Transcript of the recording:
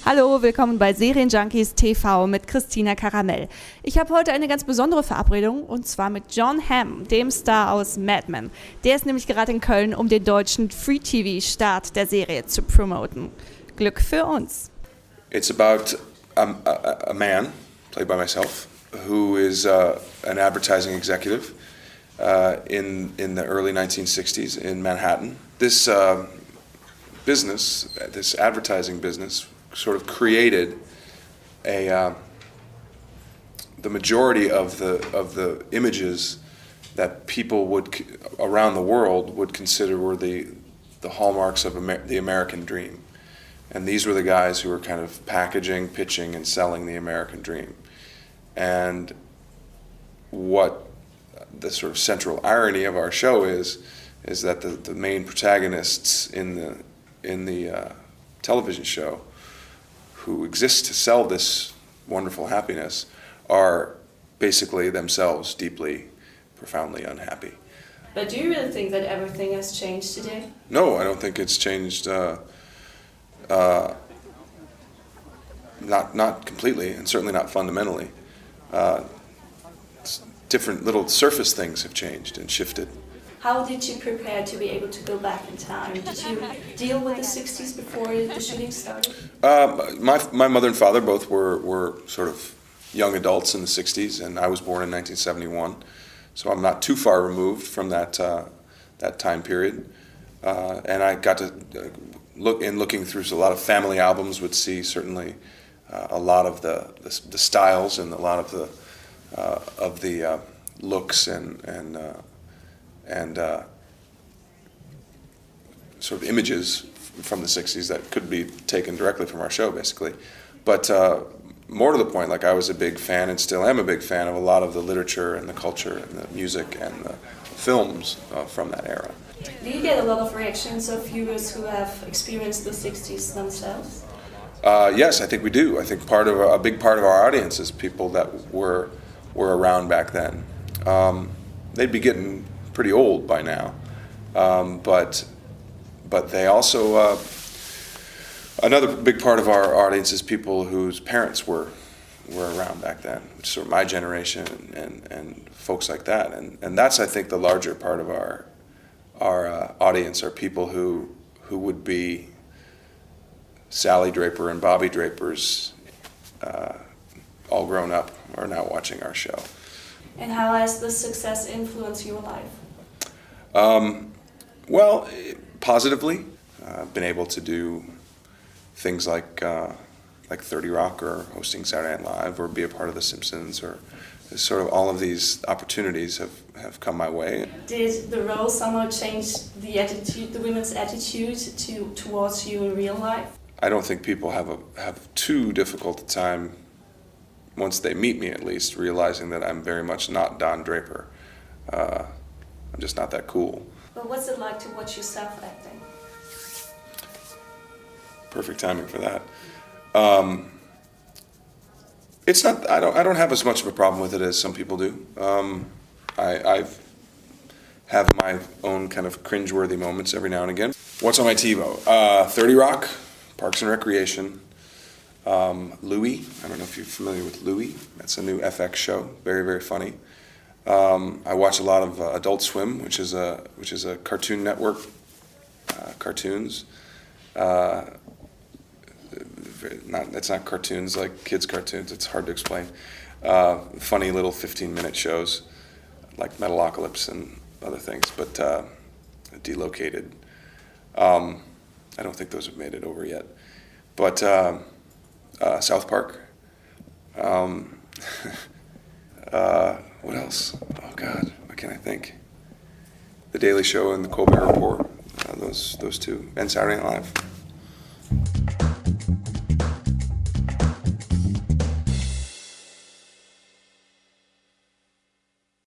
Hallo, willkommen bei Serienjunkies TV mit Christina Karamell. Ich habe heute eine ganz besondere Verabredung und zwar mit Jon Hamm, dem Star aus Mad Men. Der ist nämlich gerade in Köln, um den deutschen Free-TV-Start der Serie zu promoten. Glück für uns. It's about a man, played by myself, who is an advertising executive in the early 1960s in Manhattan. This business, this advertising business, sort of created the majority of the images that people would around the world would consider were the hallmarks of the American dream, and these were the guys who were kind of packaging, pitching, and selling the American dream. And what the sort of central irony of our show is that the main protagonists in the television show, who exist to sell this wonderful happiness, are basically themselves deeply, profoundly unhappy. But do you really think that everything has changed today? No, I don't think it's changed. Not completely, and certainly not fundamentally. Different little surface things have changed and shifted. How did you prepare to be able to go back in time? Did you deal with the 60s before the shooting started? My mother and father both were sort of young adults in the 60s, and I was born in 1971, so I'm not too far removed from that time period. And I got to looking through a lot of family albums, would see certainly a lot of the styles and a lot of the looks and sort of images from the 60s that could be taken directly from our show, basically. But more to the point, like, I was a big fan, and still am a big fan, of a lot of the literature and the culture and the music and the films from that era. Do you get a lot of reactions of viewers who have experienced the 60s themselves? Yes, I think we do. I think a big part of our audience is people that were around back then. They'd be getting pretty old by now, but they also another big part of our audience is people whose parents were around back then, which is sort of my generation and folks like that, and that's, I think, the larger part of our audience, are people who would be Sally Draper and Bobby Draper's all grown up, are now watching our show. And how has the success influenced your life? Well, positively. I've been able to do things like 30 Rock, or hosting Saturday Night Live, or be a part of The Simpsons, or sort of all of these opportunities have come my way. Did the role somehow change the women's attitude towards you in real life? I don't think people have too difficult a time, once they meet me at least, realizing that I'm very much not Don Draper. I'm just not that cool. But what's it like to watch yourself acting? Perfect timing for that. It's not. I don't have as much of a problem with it as some people do. I have my own kind of cringeworthy moments every now and again. What's on my TiVo? 30 Rock, Parks and Recreation, Louie. I don't know if you're familiar with Louie. That's a new FX show. Very, very funny. I watch a lot of Adult Swim, which is a Cartoon Network cartoons. It's not cartoons like kids' cartoons. It's hard to explain. Funny little 15-minute shows like Metalocalypse and other things, but Delocated. I don't think those have made it over yet. But South Park. What else? Oh God, what can I think? The Daily Show and the Colbert Report. Those two, and Saturday Night Live.